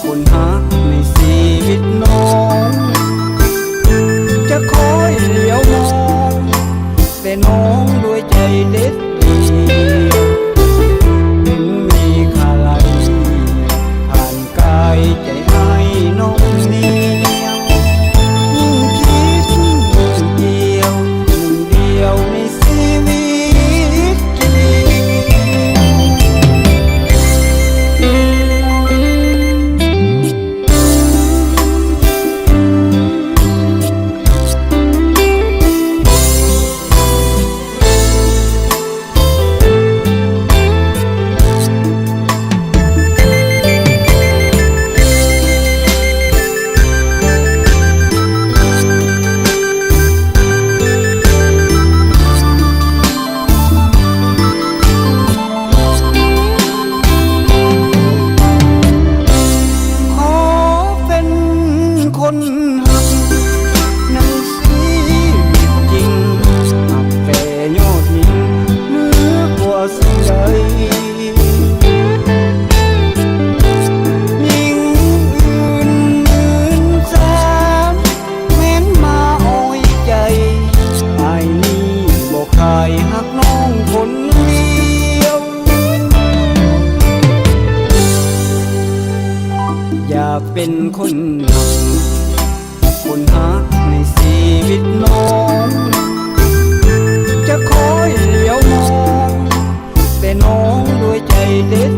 คนฮักในชีวิตน้องจะคอยเหลียวมองแต่น้องด้วยใจเด็ดเดี่ยวถึงมีค่าไหลผ่านกายใจให้น้องเนียวยิ่งคิดยิ่งเดียวหนึ่งเดียวในชีวิตจริคนหักในชีวิตจริงหักแต่ยอดยิ่งเหนือกว่าสิ่งใดยิ่งอื่นหมื่นแสนแม้นมาอ้อยใจไอ้นี่บอกใครหักน้องคนเดียวอยากเป็นคนหักคนฮักในชีวิตน้องจะคอยเหลียวมองแต่น้องด้วยใจเด็ด